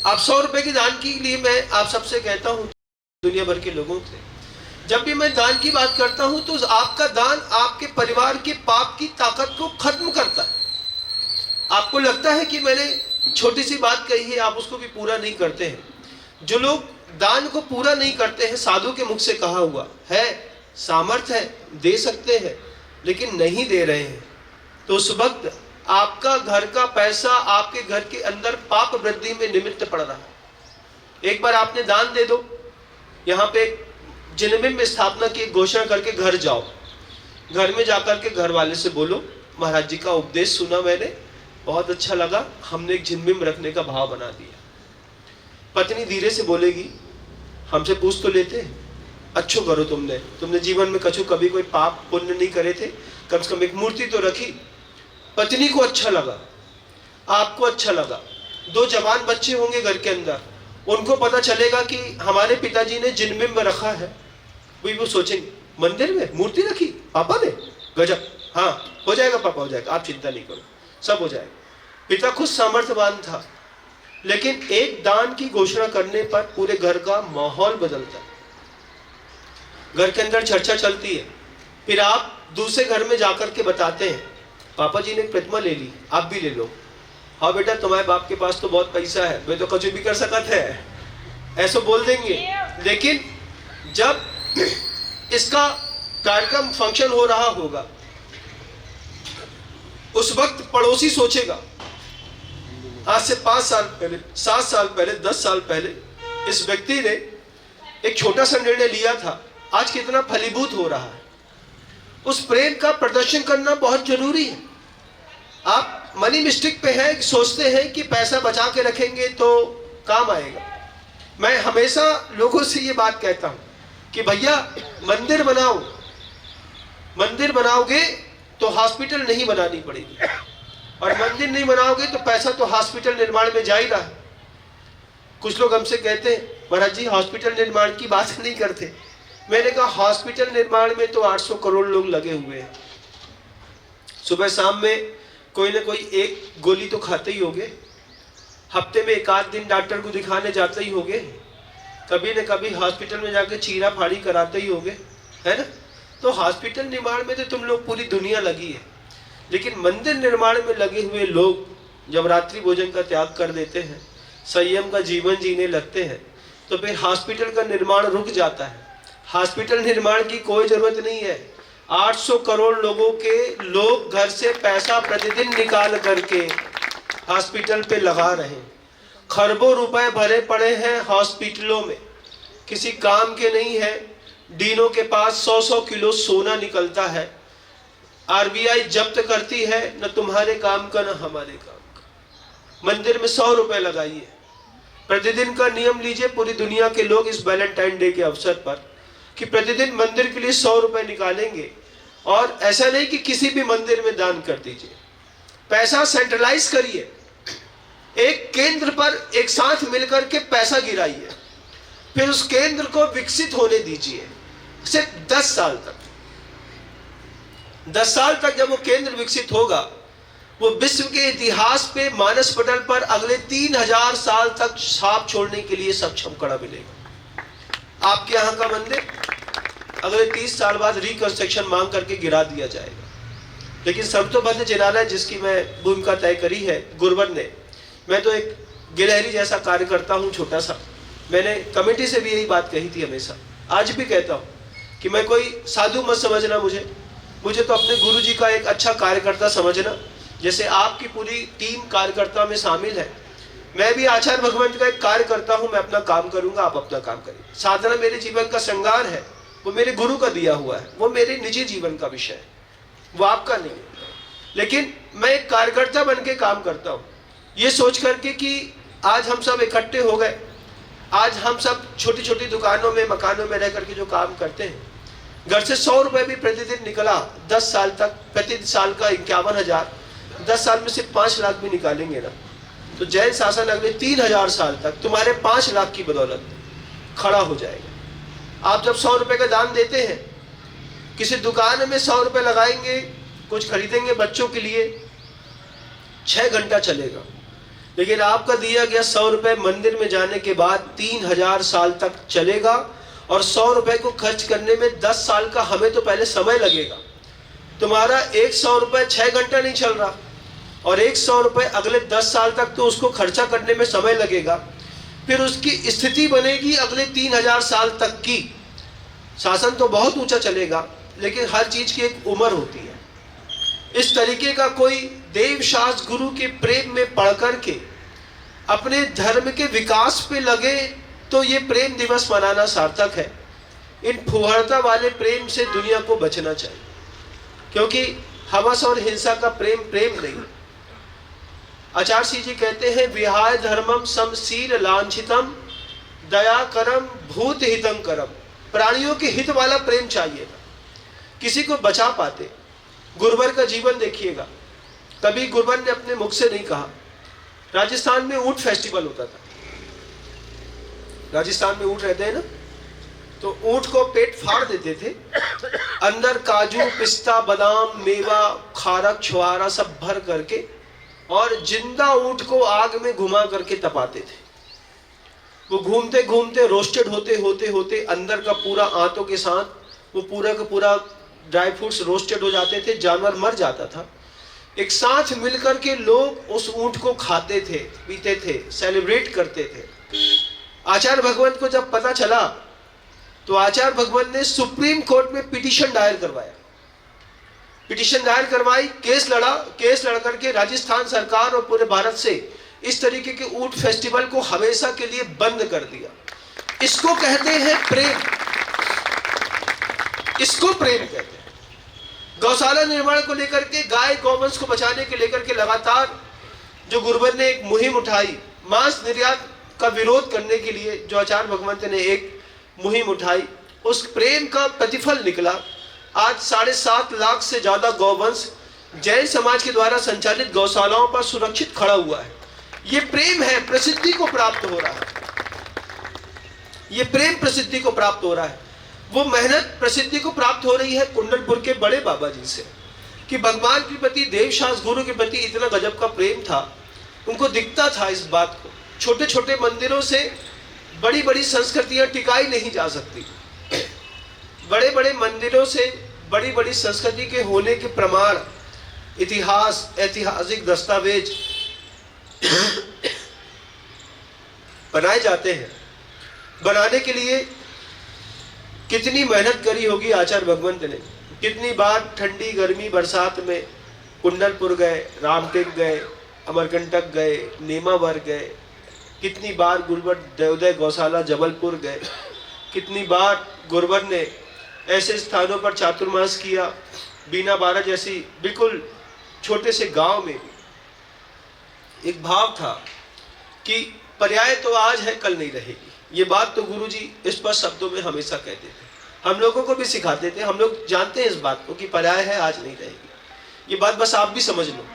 आप 100 रुपए की दान के लिए मैं आप सबसे कहता हूं, दुनिया भर के लोगों से, जब भी मैं दान की बात करता हूं तो आपका दान आपके परिवार के पाप की ताकत को खत्म करता है। आपको लगता है कि मैंने छोटी सी बात कही है, आप उसको भी पूरा नहीं करते हैं। जो लोग दान को पूरा नहीं करते हैं, साधु के मुख से कहा हुआ है, सामर्थ्य है, दे सकते हैं, लेकिन नहीं दे रहे हैं, तो उस वक्त आपका घर का पैसा आपके घर के अंदर पाप वृद्धि में निमित्त पड़ रहा है। एक बार आपने दान दे दो, यहाँ पे जिनबिंब में स्थापना की घोषणा करके घर जाओ, घर में जाकर के घर वाले से बोलो, महाराज जी का उपदेश सुना मैंने, बहुत अच्छा लगा, हमने एक जिनबिंब रखने का भाव बना दिया। पत्नी धीरे से बोलेगी, हमसे पूछ तो लेते, अच्छो करो, तुमने जीवन में कछु कभी कोई पाप पुण्य नहीं करे थे, कम से कम एक मूर्ति तो रखी। पत्नी को अच्छा लगा, आपको अच्छा लगा, 2 जवान बच्चे होंगे घर के अंदर, उनको पता चलेगा कि हमारे पिताजी ने जिनबिंब रखा है, वो सोचेंगे मंदिर में मूर्ति रखी पापा ने, गजब, हाँ हो जाएगा पापा, हो जाएगा, आप चिंता नहीं करो, सब हो जाएगा। पिता खुद सामर्थ्यवान था, लेकिन एक दान की घोषणा करने पर पूरे घर का माहौल बदलता है, घर के अंदर चर्चा चलती है। फिर आप दूसरे घर में जाकर के बताते हैं, पापा जी ने प्रतिमा ले ली, आप भी ले लो। हाँ बेटा, तुम्हारे बाप के पास तो बहुत पैसा है, वे तो कुछ भी कर सकते हैं, ऐसा बोल देंगे। लेकिन जब इसका कार्यक्रम फंक्शन हो रहा होगा, उस वक्त पड़ोसी सोचेगा, आज से 5 साल पहले, 7 साल पहले, 10 साल पहले इस व्यक्ति ने एक छोटा सा निर्णय लिया था, आज कितना फलीभूत हो रहा है। उस प्रेम का प्रदर्शन करना बहुत जरूरी है। आप मनी मिस्टेक पे हैं, सोचते हैं कि पैसा बचा के रखेंगे तो काम आएगा। मैं हमेशा लोगों से ये बात कहता हूं कि भैया मंदिर बनाओ, मंदिर बनाओगे तो हॉस्पिटल नहीं बनानी पड़ेगी, और मंदिर नहीं बनाओगे तो पैसा तो हॉस्पिटल निर्माण में जा ही रहा है। कुछ लोग हमसे कहते हैं, महाराज जी हॉस्पिटल निर्माण की बात नहीं करते। मैंने कहा हॉस्पिटल निर्माण में तो 800 करोड़ लोग लगे हुए हैं, सुबह शाम में कोई ना कोई एक गोली तो खाते ही होंगे, हफ्ते में 1 आध दिन डॉक्टर को दिखाने जाते ही होंगे, कभी न कभी हॉस्पिटल में जाकर चीरा फाड़ी कराते ही होंगे, है ना। तो हॉस्पिटल निर्माण में तो तुम लोग पूरी दुनिया लगी है, लेकिन मंदिर निर्माण में लगे हुए लोग जब रात्रि भोजन का त्याग कर देते हैं, संयम का जीवन जीने लगते हैं, तो फिर हॉस्पिटल का निर्माण रुक जाता है। हॉस्पिटल निर्माण की कोई जरूरत नहीं है। 800 करोड़ लोगों के लोग घर से पैसा प्रतिदिन निकाल करके हॉस्पिटल पे लगा रहे हैं, खरबों रुपए भरे पड़े हैं हॉस्पिटलों में, किसी काम के नहीं है। डीनों के पास 100-100 किलो सोना निकलता है, आरबीआई जब्त करती है, न तुम्हारे काम का न हमारे काम का। मंदिर में 100 रुपए लगाइए, प्रतिदिन का नियम लीजिए पूरी दुनिया के लोग इस वैलेंटाइन डे के अवसर पर, कि प्रतिदिन मंदिर के लिए 100 रुपए निकालेंगे। और ऐसा नहीं कि किसी भी मंदिर में दान कर दीजिए, पैसा सेंट्रलाइज करिए, एक केंद्र पर एक साथ मिलकर के पैसा गिराइए, फिर उस केंद्र को विकसित होने दीजिए सिर्फ 10 साल तक। 10 साल तक जब वो केंद्र विकसित होगा, वो विश्व के इतिहास पे मानस पटल पर अगले 3000 साल तक छाप छोड़ने के लिए सक्षम कड़ा मिलेगा। आपके यहाँ का मंदिर अगले 30 साल बाद रिकंस्ट्रक्शन मांग करके गिरा दिया जाएगा। लेकिन सर्वतोभद्र जिनालय जिसकी मैं भूमिका तय करी है गुरुवर ने, मैं तो एक गिलहरी जैसा कार्य करता हूँ, छोटा सा। मैंने कमेटी से भी यही बात कही थी, हमेशा आज भी कहता हूँ कि मैं कोई साधु मत समझना मुझे तो अपने गुरु जी का एक अच्छा कार्यकर्ता समझना। जैसे आपकी पूरी टीम कार्यकर्ता में शामिल है, मैं भी आचार्य भगवंत का एक कार्य करता हूँ। मैं अपना काम करूंगा, आप अपना काम करिए। साधना मेरे जीवन का श्रृंगार है, वो मेरे गुरु का दिया हुआ है, वो मेरे निजी जीवन का विषय है, वो आपका नहीं है। लेकिन मैं एक कार्यकर्ता बन के काम करता हूँ, ये सोच करके कि आज हम सब इकट्ठे हो गए, आज हम सब छोटी छोटी दुकानों में, मकानों में रह करके जो काम करते हैं, घर से 100 रुपए भी प्रतिदिन निकला 10 साल तक, प्रति साल का 51,000, 10 साल में से 5 लाख भी निकालेंगे ना, तो जैन शासन अगले 3,000 साल तक तुम्हारे 5 लाख की बदौलत खड़ा हो जाएगा। आप जब 100 रुपए का दान देते हैं, किसी दुकान में 100 रुपए लगाएंगे, कुछ खरीदेंगे बच्चों के लिए, 6 घंटा चलेगा, लेकिन आपका दिया गया 100 रुपए मंदिर में जाने के बाद 3,000 साल तक चलेगा। और 100 रुपए को खर्च करने में 10 साल का हमें तो पहले समय लगेगा। तुम्हारा 100 रुपए 6 घंटा नहीं चल रहा, और 100 रुपए अगले 10 साल तक तो उसको खर्चा करने में समय लगेगा। फिर उसकी स्थिति बनेगी अगले 3,000 साल तक की। शासन तो बहुत ऊंचा चलेगा, लेकिन हर चीज की एक उम्र होती है। इस तरीके का कोई देव शास्त्र गुरु के प्रेम में पढ़ करके अपने धर्म के विकास पे लगे, तो ये प्रेम दिवस मनाना सार्थक है। इन फुहरता वाले प्रेम से दुनिया को बचना चाहिए, क्योंकि हवस और हिंसा का प्रेम प्रेम नहीं। आचार्य श्री जी कहते हैं, विहाय धर्मम समशील लांछितम दया करम भूत हितम करम। प्राणियों के हित वाला प्रेम चाहिएगा, किसी को बचा पाते। गुरुवर का जीवन देखिएगा, कभी गुरुवर ने अपने मुख से नहीं कहा। राजस्थान में ऊंट फेस्टिवल होता था, राजस्थान में ऊंट रहते हैं ना, तो ऊंट को पेट फाड़ देते थे, अंदर काजू पिस्ता बादाम मेवा खारक छुआरा सब भर करके, और जिंदा ऊंट को आग में घुमा करके तपाते थे। वो घूमते घूमते रोस्टेड होते होते होते अंदर का पूरा आंतों के साथ वो पूरा का पूरा ड्राई फ्रूट्स रोस्टेड हो जाते थे, जानवर मर जाता था। एक साथ मिलकर के लोग उस ऊंट को खाते थे, पीते थे, सेलिब्रेट करते थे। आचार्य भगवंत को जब पता चला, तो आचार्य भगवंत ने सुप्रीम कोर्ट में पिटीशन दायर करवाया। पिटीशन दायर करवाई, केस लड़ा, केस लड़ करके राजस्थान सरकार और पूरे भारत से इस तरीके के ऊंट फेस्टिवल को हमेशा के लिए बंद कर दिया। इसको कहते हैं प्रेम, इसको प्रेम कहते हैं। गौशाला निर्माण को लेकर के, गाय गौवंश को बचाने के लेकर के लगातार जो गुरुवर ने एक मुहिम उठाई, मांस निर्यात का विरोध करने के लिए जो आचार्य भगवंत ने एक मुहिम उठाई, उस प्रेम का प्रतिफल निकला। आज 7.5 लाख से ज्यादा गौवंश जैन समाज के द्वारा संचालित गौशालाओं पर सुरक्षित खड़ा हुआ है। ये प्रेम है, प्रसिद्धि को प्राप्त हो रहा है। ये प्रेम प्रसिद्धि को प्राप्त हो रहा है। वो मेहनत प्रसिद्धि को प्राप्त हो रही है कुंडलपुर के बड़े बाबा जी से, कि भगवान के प्रति, देवशास्त्र गुरु के प्रति इतना गजब का प्रेम था। उनको दिखता था इस बात को। छोटे छोटे मंदिरों से बड़ी बड़ी संस्कृतियां टिकाई नहीं जा सकती। बड़े बड़े मंदिरों से बड़ी बड़ी संस्कृति के होने के प्रमाण, इतिहास, ऐतिहासिक दस्तावेज बनाए जाते हैं। बनाने के लिए कितनी मेहनत करी होगी आचार्य भगवंत ने। कितनी बार ठंडी गर्मी बरसात में कुंडलपुर गए, रामटेक गए, अमरकंटक गए, नेमावर गए। कितनी बार गुरुवर देवोदय गौशाला जबलपुर गए। कितनी बार गुरुवर ने ऐसे स्थानों पर चातुर्मास किया, बीना बारा जैसी बिल्कुल छोटे से गांव में भी। एक भाव था कि पर्याय तो आज है, कल नहीं रहेगी। ये बात तो गुरुजी स्पष्ट शब्दों में हमेशा कहते थे, हम लोगों को भी सिखाते थे। हम लोग जानते हैं इस बात को कि पर्याय है, आज नहीं रहेगी। ये बात बस आप भी समझ लो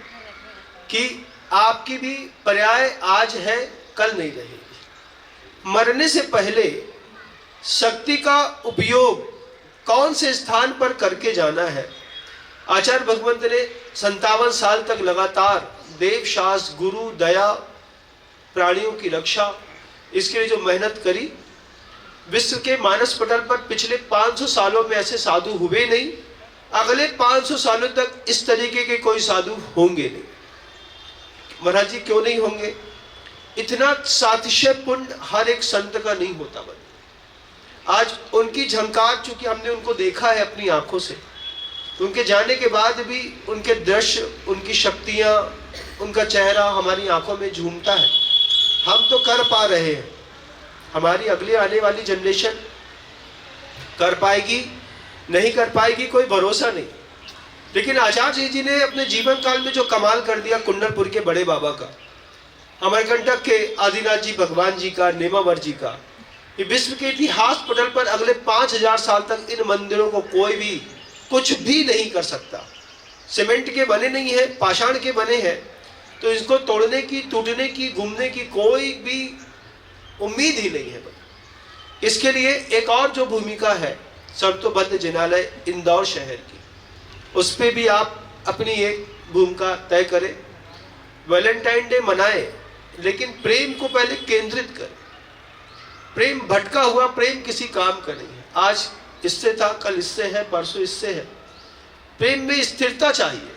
कि आपकी भी पर्याय आज है, कल नहीं रहेगी। मरने से पहले शक्ति का उपयोग कौन से स्थान पर करके जाना है। आचार्य भगवंत ने 57 साल तक लगातार देव शास्त्र, गुरु, दया, प्राणियों की रक्षा, इसके लिए जो मेहनत करी, विश्व के मानस पटल पर पिछले 500 सालों में ऐसे साधु हुए नहीं, अगले 500 सालों तक इस तरीके के कोई साधु होंगे नहीं। महाराज जी क्यों नहीं होंगे? इतना सातिशय पुण्य हर एक संत का नहीं होता। बन आज उनकी झंकार, चूंकि हमने उनको देखा है अपनी आंखों से, उनके जाने के बाद भी उनके दृश्य, उनकी शक्तियां, उनका चेहरा हमारी आंखों में झूमता है। हम तो कर पा रहे हैं, हमारी अगली आने वाली जनरेशन कर पाएगी नहीं कर पाएगी कोई भरोसा नहीं। लेकिन आचार्य जी ने अपने जीवन काल में जो कमाल कर दिया कुंडलपुर के बड़े बाबा का, अमरकंटक के आदिनाथ जी भगवान जी का, नेमावर जी का, ये विश्व के इतिहास पटल पर अगले 5000 साल तक इन मंदिरों को कोई भी कुछ भी नहीं कर सकता। सीमेंट के बने नहीं है, पाषाण के बने हैं, तो इसको तोड़ने की, टूटने की, घूमने की कोई भी उम्मीद ही नहीं है। इसके लिए एक और जो भूमिका है शर्तोबद्ध जिनालय इंदौर शहर की, उस पर भी आप अपनी एक भूमिका तय करें। वैलेंटाइन डे मनाएं, लेकिन प्रेम को पहले केंद्रित करें। प्रेम भटका हुआ प्रेम किसी काम का नहीं है। आज इससे था, कल इससे है, परसों इससे है। प्रेम में स्थिरता चाहिए,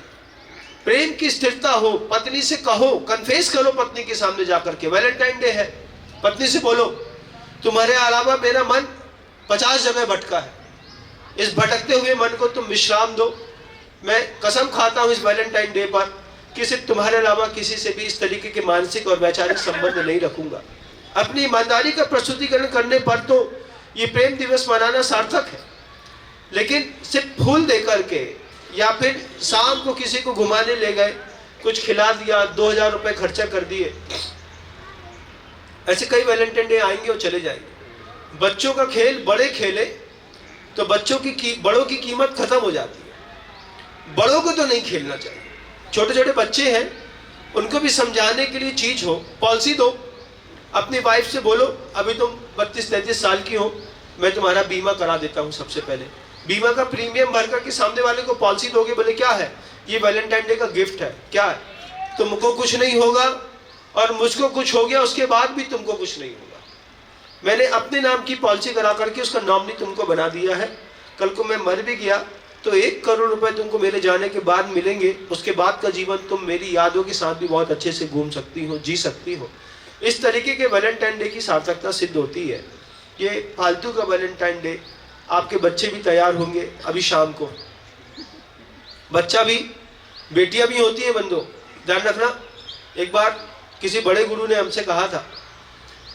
प्रेम की स्थिरता हो। पत्नी से कहो, कन्फेस करो पत्नी के सामने जाकर के, वैलेंटाइन डे है, पत्नी से बोलो तुम्हारे अलावा मेरा मन 50 जगह भटका है, इस भटकते हुए मन को तुम विश्राम दो। मैं कसम खाता हूं इस वैलेंटाइन डे पर कि सिर्फ तुम्हारे अलावा किसी से भी इस तरीके के मानसिक और वैचारिक संबंध नहीं रखूंगा। अपनी ईमानदारी का प्रस्तुतिकरण करने पर तो ये प्रेम दिवस मनाना सार्थक है, लेकिन सिर्फ फूल दे करके या फिर शाम को किसी को घुमाने ले गए, कुछ खिला दिया, 2000 रुपए खर्चा कर दिए, ऐसे कई वैलेंटाइन डे आएंगे और चले जाएंगे। बच्चों का खेल बड़े खेले तो बड़ों की कीमत खत्म हो जाती है। बड़ों को तो नहीं खेलना चाहिए। छोटे छोटे बच्चे हैं, उनको भी समझाने के लिए चीज हो, पॉलिसी दो। अपनी वाइफ से बोलो अभी तुम 32-33 साल की हो, मैं तुम्हारा बीमा करा देता हूं। सबसे पहले बीमा का प्रीमियम भर करके सामने वाले को पॉलिसी दोगे, बोले क्या है ये, वैलेंटाइन डे का गिफ्ट है, क्या है, तुमको कुछ नहीं होगा और मुझको कुछ हो गया उसके बाद भी तुमको कुछ नहीं होगा। मैंने अपने नाम की पॉलिसी करा करके उसका नॉमिनी तुमको बना दिया है। कल को मैं मर भी गया तो 1 करोड़ रुपए तुमको मेरे जाने के बाद मिलेंगे। उसके बाद का जीवन तुम मेरी यादों के साथ भी बहुत अच्छे से घूम सकती हो, जी सकती हो। इस तरीके के वैलेंटाइन डे की सार्थकता सिद्ध होती है। ये फालतू का वैलेंटाइन डे, आपके बच्चे भी तैयार होंगे अभी शाम को, बच्चा भी, बेटियां भी होती हैं बंदो, ध्यान रखना। एक बार किसी बड़े गुरु ने हमसे कहा था,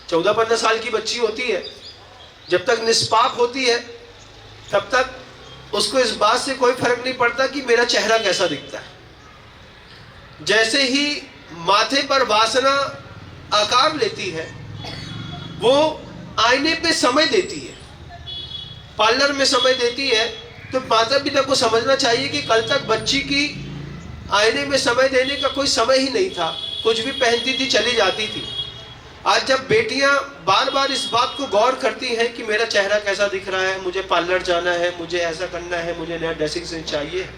14-15 साल की बच्ची होती है, जब तक निष्पाप होती है तब तक उसको इस बात से कोई फर्क नहीं पड़ता कि मेरा चेहरा कैसा दिखता है। जैसे ही माथे पर वासना आकार लेती है, वो आईने पे समय देती है, पार्लर में समय देती है, तो माता पिता को समझना चाहिए कि कल तक बच्ची की आईने में समय देने का कोई समय ही नहीं था, कुछ भी पहनती थी चली जाती थी। आज जब बेटियां बार बार इस बात को गौर करती हैं कि मेरा चेहरा कैसा दिख रहा है, मुझे पार्लर जाना है, मुझे ऐसा करना है, मुझे नया ड्रेसिंग सेंस चाहिए,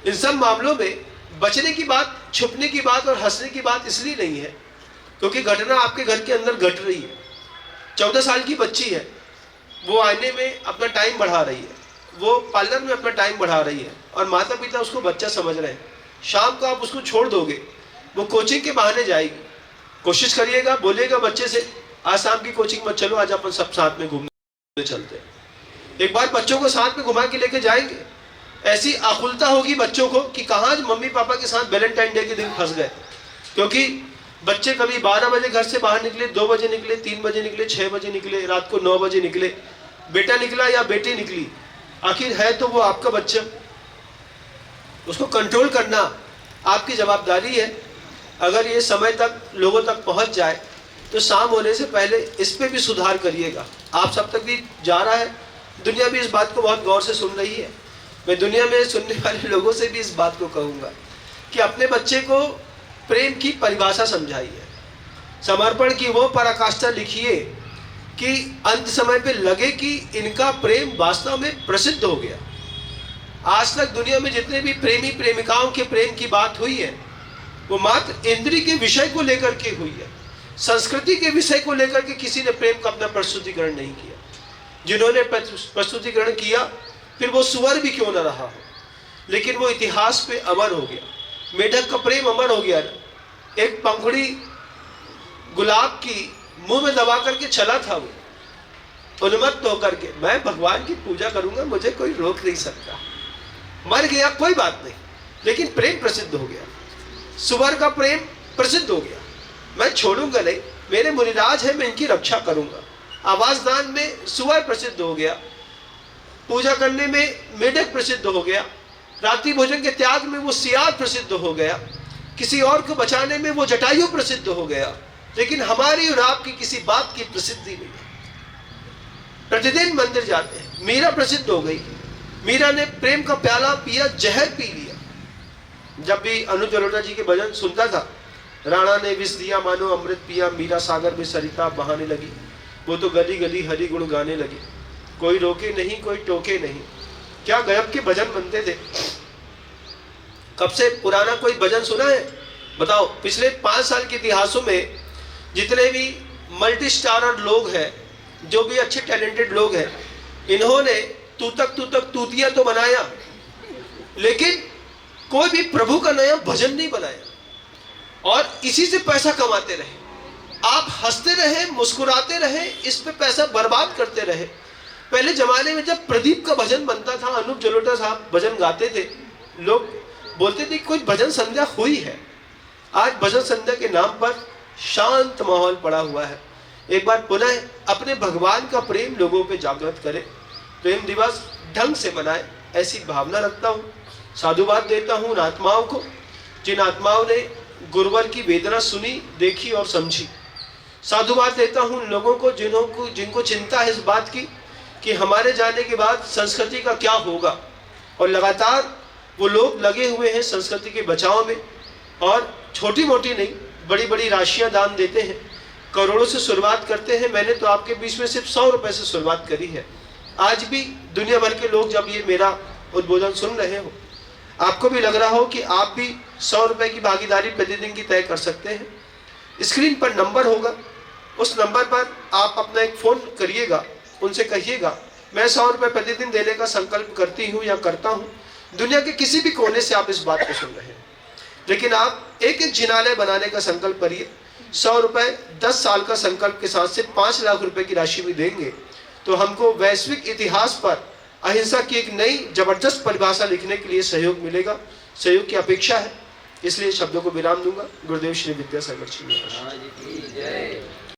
इन सब मामलों में बचने की बात, छुपने की बात और हंसने की बात इसलिए नहीं है क्योंकि घटना आपके घर के अंदर घट रही है। 14 साल की बच्ची है, वो आईने में अपना टाइम बढ़ा रही है, वो पार्लर में अपना टाइम बढ़ा रही है और माता पिता उसको बच्चा समझ रहे हैं। शाम को आप उसको छोड़ दोगे, वो कोचिंग के बहाने जाएगी। कोशिश करिएगा, बोलिएगा बच्चे से आज शाम की कोचिंग मत चलो, आज अपन सब साथ में घूमने चलते हैं। एक बार बच्चों को साथ में घुमा के लेके जाएंगे, ऐसी आकुलता होगी बच्चों को कि कहाँ मम्मी पापा के साथ वैलेंटाइन डे के दिन फंस गए। क्योंकि बच्चे कभी 12 बजे घर से बाहर निकले, 2 बजे निकले, 3 बजे निकले, 6 बजे निकले, रात को 9 बजे निकले, बेटा निकला या बेटी निकली, आखिर है तो वो आपका बच्चा। उसको कंट्रोल करना आपकी जवाबदारी है। अगर ये समय तक लोगों तक पहुंच जाए तो शाम होने से पहले इस पे भी सुधार करिएगा। आप सब तक भी जा रहा है, दुनिया भी इस बात को बहुत गौर से सुन रही है। मैं दुनिया में सुनने वाले लोगों से भी इस बात को कहूँगा कि अपने बच्चे को प्रेम की परिभाषा समझाइए, समर्पण की वो पराकाष्ठा लिखिए कि अंत समय पे लगे कि इनका प्रेम वास्तव में प्रसिद्ध हो गया। आज तक दुनिया में जितने भी प्रेमी प्रेमिकाओं के प्रेम की बात हुई है वो मात्र इंद्रिय के विषय को लेकर के हुई है, संस्कृति के विषय को लेकर के किसी ने प्रेम का अपना प्रस्तुतिकरण नहीं किया। जिन्होंने प्रस्तुतिकरण किया फिर वो सुवर भी क्यों न रहा हो, लेकिन वो इतिहास पे अमर हो गया। मेढक का प्रेम अमर हो गया। एक पंखुड़ी गुलाब की मुंह में दबा करके चला था वो उन्मत्त होकर के, मैं भगवान की पूजा करूंगा, मुझे कोई रोक नहीं सकता। मर गया कोई बात नहीं, लेकिन प्रेम प्रसिद्ध हो गया। सुवर का प्रेम प्रसिद्ध हो गया, मैं छोड़ूंगा नहीं, मेरे मुनिराज है, मैं इनकी रक्षा करूंगा। आवाजदान में सुवर प्रसिद्ध हो गया, पूजा करने में मेढक प्रसिद्ध हो गया, रात्रि भोजन के त्याग में वो सियार प्रसिद्ध हो गया, किसी और को बचाने में वो जटायु प्रसिद्ध हो गया। लेकिन हमारी और आपकी किसी बात की प्रसिद्धि नहीं है। प्रतिदिन मंदिर जाते हैं। मीरा प्रसिद्ध हो गई। मीरा ने प्रेम का प्याला पिया, जहर पी लिया। जब भी अनुज जलोटा जी के भजन सुनता था, राणा ने विष दिया मानो अमृत पिया, मीरा सागर में सरिता बहाने लगी। वो तो गली गली हरि गुण गाने लगी, कोई रोके नहीं कोई टोके नहीं। क्या गजब के भजन बनते थे। कब से पुराना कोई भजन सुना है बताओ? पिछले 5 साल के इतिहासों में जितने भी मल्टी स्टारर लोग हैं, जो भी अच्छे टैलेंटेड लोग हैं, इन्होंने तूतक तूतिया तो बनाया, लेकिन कोई भी प्रभु का नया भजन नहीं बनाया। और इसी से पैसा कमाते रहे। आप हंसते रहे, मुस्कुराते रहे, इस पे पैसा बर्बाद करते रहे। पहले जमाने में जब प्रदीप का भजन बनता था, अनूप जलोटा साहब भजन गाते थे, लोग बोलते थे कोई भजन संध्या हुई है। आज भजन संध्या के नाम पर शांत माहौल पड़ा हुआ है। एक बार पुनः अपने भगवान का प्रेम लोगों पे जागृत करें, प्रेम दिवस ढंग से मनाएं, ऐसी भावना रखता हूँ। साधुवाद देता हूँ उन आत्माओं को जिन आत्माओं ने गुरुवर की वेदना सुनी, देखी और समझी। साधुवाद देता हूँ उन लोगों को जिनको चिंता है इस बात की कि हमारे जाने के बाद संस्कृति का क्या होगा, और लगातार वो लोग लगे हुए हैं संस्कृति के बचाव में, और छोटी मोटी नहीं बड़ी बड़ी राशियां दान देते हैं, करोड़ों से शुरुआत करते हैं। मैंने तो आपके बीच में सिर्फ 100 रुपए से शुरुआत करी है। आज भी दुनिया भर के लोग जब ये मेरा उद्बोधन सुन रहे हो, आपको भी लग रहा हो कि आप भी 100 रुपए की भागीदारी प्रतिदिन की तय कर सकते हैं। स्क्रीन पर नंबर होगा, उस नंबर पर आप अपना एक फ़ोन करिएगा, उनसे कहिएगा मैं 100 रुपये प्रतिदिन देने का संकल्प करती हूँ या करता हूँ। दुनिया के किसी भी कोने से आप इस बात को सुन रहे हैं, लेकिन आप एक एक जिनालय बनाने का संकल्प करिए। 100 रुपये 10 साल का संकल्प के साथ सिर्फ 5 लाख रुपए की राशि भी देंगे तो हमको वैश्विक इतिहास पर अहिंसा की एक नई जबरदस्त परिभाषा लिखने के लिए सहयोग मिलेगा। सहयोग की अपेक्षा है, इसलिए शब्दों को विराम दूंगा। गुरुदेव श्री विद्यासागर जी।